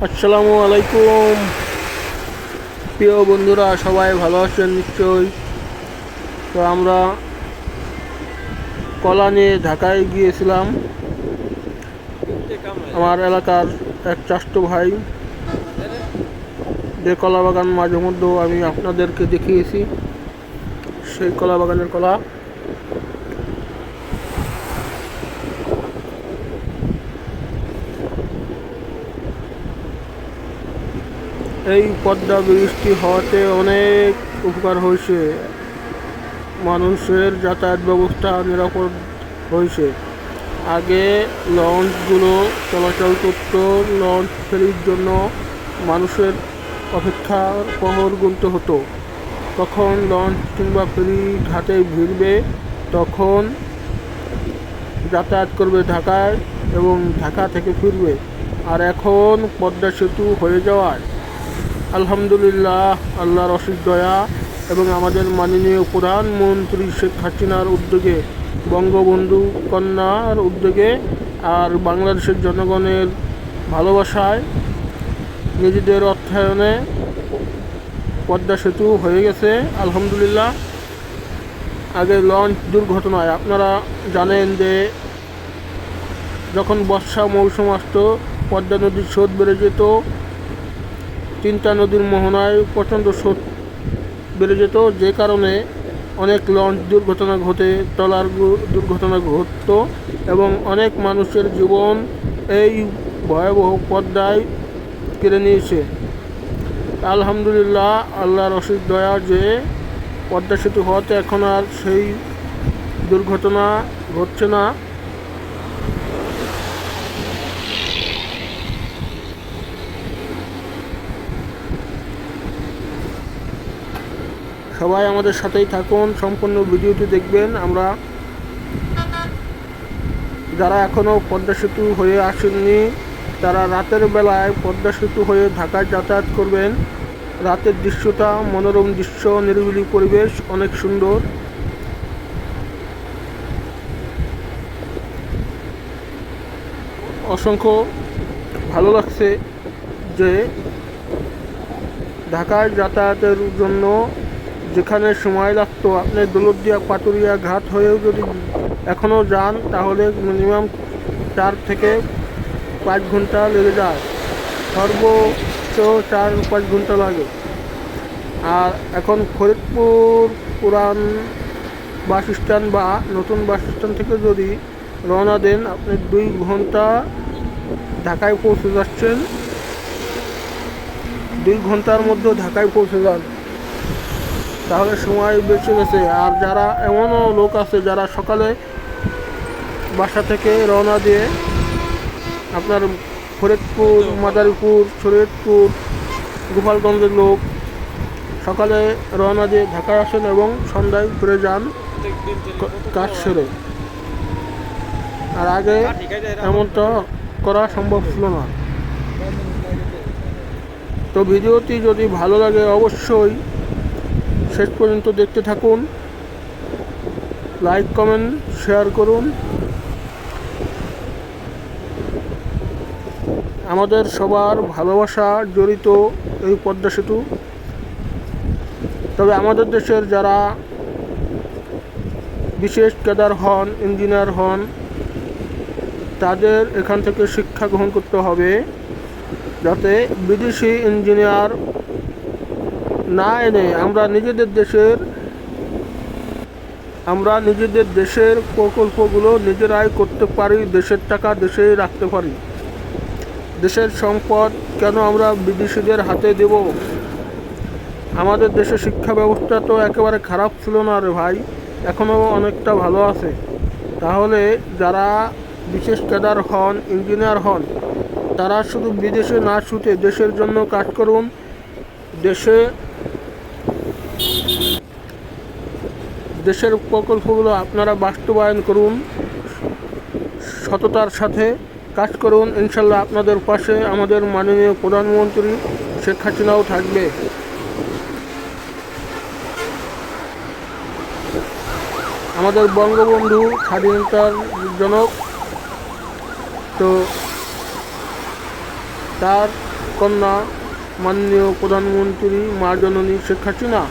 আসসালামু আলাইকুম প্রিয় বন্ধুরা, সবাই ভালো আছেন নিশ্চয়ই। তো আমরা কলা নিয়ে ঢাকায় গিয়েছিলাম। আমার এলাকার এক চাচাতো ভাই যে কলা বাগান মাঝে মধ্যে আমি আপনাদেরকে দেখিয়েছি, সেই কলা বাগানের কলা। এই পদ্মা ব্রিজটি হওয়াতে অনেক উপকার হয়েছে, মানুষের যাতায়াত ব্যবস্থা নিরাপদ হয়েছে। আগে লঞ্চগুলো চলাচল করত, লঞ্চ ফেরির জন্য মানুষের অপেক্ষার প্রহর গুনতে হতো। তখন লঞ্চ কিংবা ফেরি ঘাটে ভিড়বে, তখন যাতায়াত করবে ঢাকায় এবং ঢাকা থেকে ফিরবে। আর এখন পদ্মা সেতু হয়ে যাওয়ায় আলহামদুলিল্লাহ, আল্লাহর অশেষ দয়া এবং আমাদের মাননীয় প্রধানমন্ত্রী শেখ হাসিনার উদ্যোগে, বঙ্গবন্ধু কন্যার উদ্যোগে আর বাংলাদেশের জনগণের ভালোবাসায়, নিজেদের অর্থায়নে পদ্মা সেতু হয়ে গেছে আলহামদুলিল্লাহ। আগে লঞ্চ দুর্ঘটনায় আপনারা জানেন যে যখন বর্ষা মৌসুম আসতো, পদ্মা নদীর স্রোত বেড়ে যেত, তিনটা নদীর মোহনায় প্রচণ্ড স্রোত বেড়ে যেত, যে কারণে অনেক লঞ্চ দুর্ঘটনা ঘটে, ট্রলার দুর্ঘটনা ঘটত এবং অনেক মানুষের জীবন এই ভয়াবহ পদ্মায় কেড়ে নিয়েছে। আলহামদুলিল্লাহ, আল্লাহর অশেষ দয়া যে পদ্মা সেতু হওয়াতে এখন আর সেই দুর্ঘটনা ঘটছে না। সবাই আমাদের সাথেই থাকুন, সম্পূর্ণ ভিডিওটি দেখবেন। আমরা যারা এখনও পদ্মা সেতু হয়ে আসেননি, তারা রাতের বেলায় পদ্মা সেতু হয়ে ঢাকায় যাতায়াত করবেন। রাতের দৃশ্যটা মনোরম দৃশ্য, নিরিবিলি পরিবেশ, অনেক সুন্দর। অসংখ্য ভালো লাগছে যে ঢাকায় যাতায়াতের জন্য যেখানে সময় লাগতো, আপনি দৌলতদিয়া পাটুরিয়া ঘাট হয়েও যদি এখনও যান, তাহলে মিনিমাম 4 থেকে 5 ঘন্টা লেগে যায়, সর্বোচ্চ 4-5 ঘন্টা লাগে। আর এখন ফরিদপুর পুরান বাস স্ট্যান্ড বা নতুন বাস স্ট্যান্ড থেকে যদি রওনা দেন, আপনি 2 ঘন্টা ঢাকায় পৌঁছে যাচ্ছেন, 2 ঘন্টার মধ্যে ঢাকায় পৌঁছে যান, তাহলে সময় বেঁচে গেছে। আর যারা এমনও লোক আছে যারা সকালে বাসা থেকে রওনা দিয়ে আপনার ফরিদপুর, মাদারীপুর, শরীয়তপুর, গোপালগঞ্জের লোক সকালে রওনা দিয়ে ঢাকায় আসেন এবং সন্ধ্যায় ফিরে যান কাজ সেরে। আর আগে এমনটা করা সম্ভব ছিল না। তো ভিডিওটি যদি ভালো লাগে অবশ্যই শেষ পর্যন্ত দেখতে থাকুন, লাইক কমেন্ট শেয়ার করুন। আমাদের সবার ভালোবাসা জড়িত এই পদ্মা সেতু। তবে আমাদের দেশের যারা বিশেষ ক্যাডার হন, ইঞ্জিনিয়ার হন, তাদের এখান থেকে শিক্ষা গ্রহণ করতে হবে, যাতে বিদেশি ইঞ্জিনিয়ার না এনে আমরা নিজেদের দেশের প্রকল্পগুলো নিজেরাই করতে পারি, দেশের টাকা দেশেই রাখতে পারি। দেশের সম্পদ কেন আমরা বিদেশিদের হাতে দেব? আমাদের দেশের শিক্ষা ব্যবস্থা তো একেবারে খারাপ ছিল না রে ভাই, এখনও অনেকটা ভালো আছে। তাহলে যারা বিশেষ ক্যাডার হন, ইঞ্জিনিয়ার হন, তারা শুধু বিদেশে না ছুটে দেশের জন্য কাজ করুন, দেশের প্রকল্পগুলো আপনারা বাস্তবায়ন করুন, সততার সাথে কাজ করুন। ইনশাল্লাহ আপনাদের পাশে আমাদের মাননীয় প্রধানমন্ত্রী শেখ হাসিনাও থাকবে। আমাদের বঙ্গবন্ধু, স্বাধীনতার জনক। তো তার কন্যা মাননীয় প্রধানমন্ত্রী মা জননী শেখ হাসিনা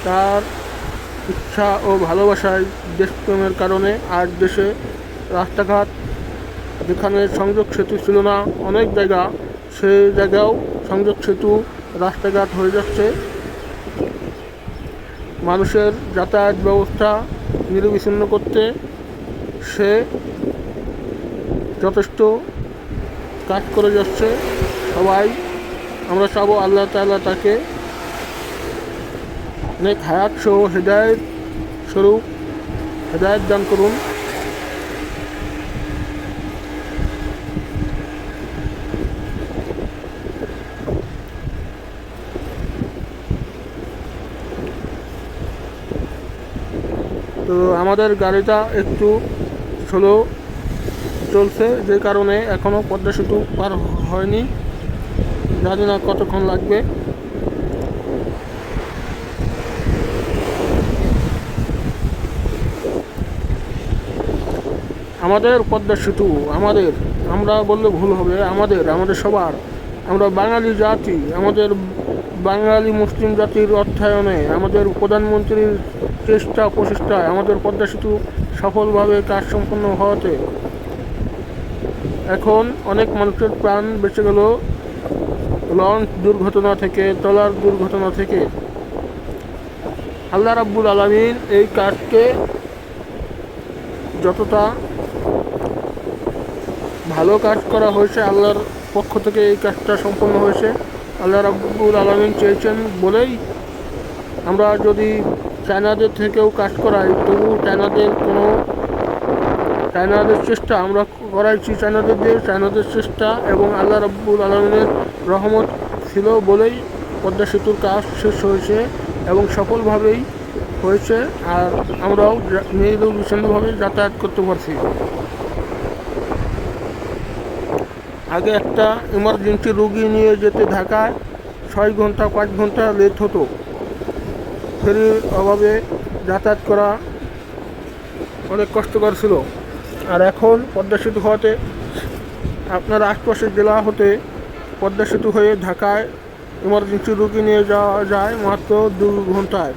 তার ইচ্ছা ও ভালোবাসায় দেশপ্রেমের কারণে আজ দেশে রাস্তাঘাট যেখানে সংযোগ সেতু ছিল না অনেক জায়গা, সেই জায়গাও সংযোগ সেতু রাস্তাঘাট হয়ে যাচ্ছে। মানুষের যাতায়াত ব্যবস্থা নিরবিচ্ছিন্ন করতে সে যথেষ্ট কাজ করে যাচ্ছে। সবাই আমরা চাবো আল্লাহ তাআলা তাকে নেক হায়াত সহ হেদায়েত স্বরূপ হেদায়েত দান করুন। তো আমাদের গাড়িটা একটু স্লো চলছে, যে কারণে এখনও পদ্মা সেতু পার হয়নি, জানি না কতক্ষণ লাগবে। আমাদের পদ্মা সেতু আমরা বললে ভুল হবে, আমাদের সবার, আমরা বাঙালি জাতি, আমাদের বাঙালি মুসলিম জাতির অর্থায়নে আমাদের প্রধানমন্ত্রীর চেষ্টা প্রচেষ্টায় আমাদের পদ্মা সেতু সফলভাবে কাজ সম্পন্ন হওয়াতে এখন অনেক মানুষের প্রাণ বেঁচে গেল লঞ্চ দুর্ঘটনা থেকে, ট্রলার দুর্ঘটনা থেকে। আল্লাহ রাব্বুল আলামিন এই কাজকে যতটা ভালো কাজ করা হয়েছে, আল্লাহর পক্ষ থেকে এই কাজটা সম্পন্ন হয়েছে। আল্লাহ রাব্বুল আলামিন চেয়েছেন বলেই আমরা যদি চায়নাদের থেকেও কাজ করাই, তবু চায়নাদের চেষ্টা আমরা করাইছি, চায়নাদের চেষ্টা এবং আল্লাহ রাব্বুল আলামিনের রহমত ছিল বলেই পদ্মা সেতুর কাজ শেষ হয়েছে এবং সফলভাবেই হয়েছে। আর আমরাও নির্বিঘ্নভাবে যাতায়াত করতে পারছি। আগে একটা ইমার্জেন্সি রোগী নিয়ে যেতে ঢাকায় 6 ঘন্টা 5 ঘন্টা লেট হতো, ফেরির অভাবে যাতায়াত করা অনেক কষ্টকর ছিল। আর এখন পদ্মা সেতু হওয়াতে আপনার আশপাশের জেলা হতে পদ্মা সেতু হয়ে ঢাকায় ইমার্জেন্সি রোগী নিয়ে যাওয়া যায় মাত্র 2 ঘন্টায়।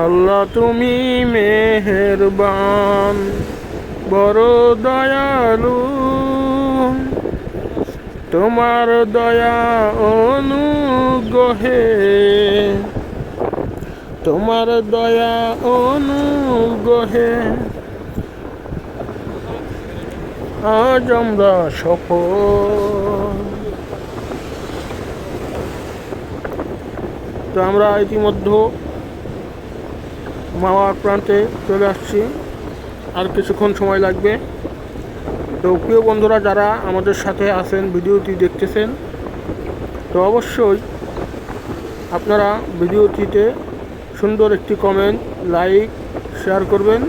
আল্লাহ তুমি মেহেরবান বড় দয়ালু, তোমার দয়া অনুগ্রহে আজ আমরা সফল। তো আমরা ইতিমধ্যে মাওয়ার প্রান্তে চলে আসছি, আর কিছুক্ষণ সময় লাগবে। তো প্রিয় বন্ধুরা যারা আমাদের সাথে আছেন, ভিডিওটি দেখতেছেন, তো অবশ্যই আপনারা ভিডিওটিতে সুন্দর একটি কমেন্ট, লাইক, শেয়ার করবেন,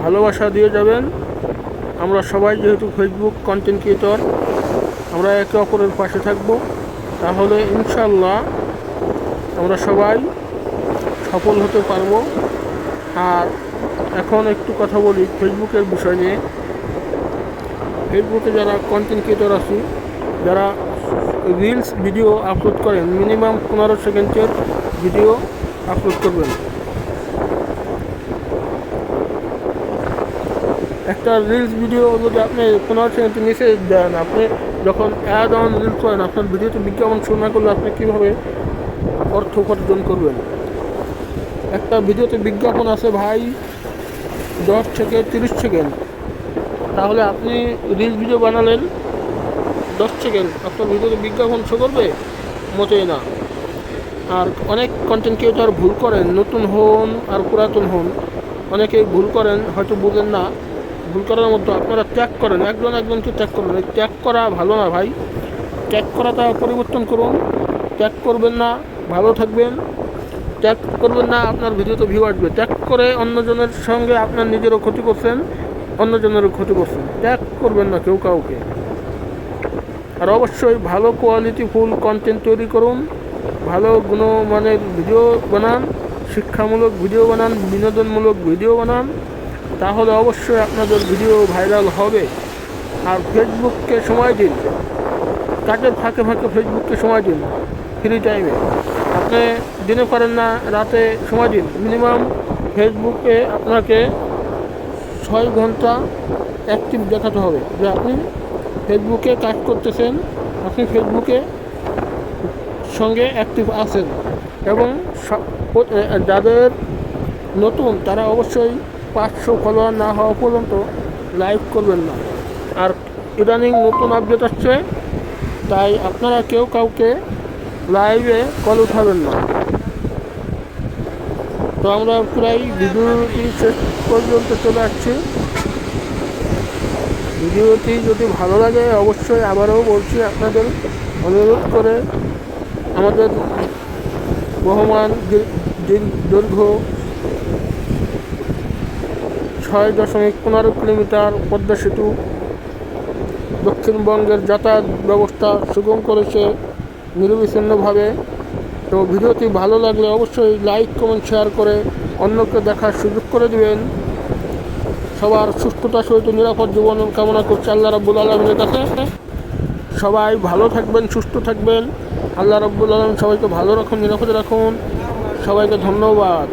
ভালোবাসা দিয়ে যাবেন। আমরা সবাই যেহেতু ফেসবুক কন্টেন্ট ক্রিয়েটর, আমরা একে অপরের পাশে থাকব, তাহলে ইনশাল্লাহ আমরা সবাই সফল হতে পারবো। আর এখন একটু কথা বলি ফেসবুকের বিষয় নিয়ে। ফেসবুকে যারা কন্টেন্ট ক্রিয়েটর আছি, যারা রিলস ভিডিও আপলোড করেন, মিনিমাম 15 সেকেন্ডের ভিডিও আপলোড করবেন। একটা রিলস ভিডিও যদি আপনি 15 সেকেন্ডের নিচে দেন, আপনি যখন অ্যাড অন রিলস করেন, আপনার ভিডিওতে বিজ্ঞাপন শুরু না করলে আপনি কীভাবে অর্থ উপার্জন করবেন? একটা ভিডিওতে বিজ্ঞাপন আছে ভাই 10 থেকে 30 সেকেন্ড, তাহলে আপনি রিলস ভিডিও বানালেন 10 সেকেন্ড, আপনার ভিডিওতে বিজ্ঞাপন শো করবে? মোটেই না। আর অনেক কন্টেন্ট ক্রিয়েটর ভুল করেন, নতুন হন আর পুরাতন হন, অনেকেই ভুল করেন, হয়তো বুঝেন না। ভুল করার মতো আপনারা ত্যাগ করেন, একজনকে ত্যাগ করেন। এই ত্যাগ করা ভালো না ভাই, ত্যাগ করাটা পরিবর্তন করুন। ত্যাগ করবেন না, ভালো থাকবেন। ত্যাগ করবেন না, আপনার ভিডিওতে ভিউ আসবে। ত্যাগ করে অন্যজনের সঙ্গে আপনার নিজেরও ক্ষতি করছেন, অন্যজনেরও ক্ষতি করছেন। ত্যাগ করবেন না কেউ কাউকে। আর অবশ্যই ভালো কোয়ালিটি ফুল কন্টেন্ট তৈরি করুন, ভালো গুণমানের ভিডিও বানান, শিক্ষামূলক ভিডিও বানান, বিনোদনমূলক ভিডিও বানান, তাহলে অবশ্যই আপনাদের ভিডিও ভাইরাল হবে। আর ফেসবুককে সময় দিন, কাজের ফাঁকে ফাঁকে ফেসবুককে সময় দিন। ফ্রি টাইমে আপনি দিনে পারেন না, রাতে সময় দিন। মিনিমাম ফেসবুকে আপনাকে 6 ঘন্টা অ্যাক্টিভ দেখাতে হবে যে আপনি ফেসবুকে কাজ করতেছেন, আপনি ফেসবুকে সঙ্গে অ্যাক্টিভ আছেন। এবং যাদের নতুন তারা অবশ্যই 500 ফলোয়ার না হওয়া পর্যন্ত লাইক করবেন না। আর ইদানিং নতুন আপডেট আসছে, তাই আপনারা কেউ কাউকে লাইভে কল উঠাবেন না। তো আমরা প্রায় ভিডিওটি শেষ পর্যন্ত চলে আসছি। ভিডিওটি যদি ভালো লাগে অবশ্যই আবারও বলছি, আপনাদের অনুরোধ করে আমাদের বহমান দৈর্ঘ্য 6.15 কিলোমিটার পদ্মা সেতু দক্ষিণবঙ্গের যাতায়াত ব্যবস্থা সুগম করেছে নিরবিচ্ছিন্নভাবে। তো ভিডিওটি ভালো লাগলে অবশ্যই লাইক, কমেন্ট, শেয়ার করে অন্যকে দেখার সুযোগ করে দিবেন। সবার সুস্থতার সহিত নিরাপদ জীবন কামনা করছি আল্লাহ রাব্বুল আলামিনের কাছে। সবাই ভালো থাকবেন, সুস্থ থাকবেন। আল্লাহ রাব্বুল আলামিন সবাইকে ভালো রাখুন, নিরাপদে রাখুন। সবাইকে ধন্যবাদ।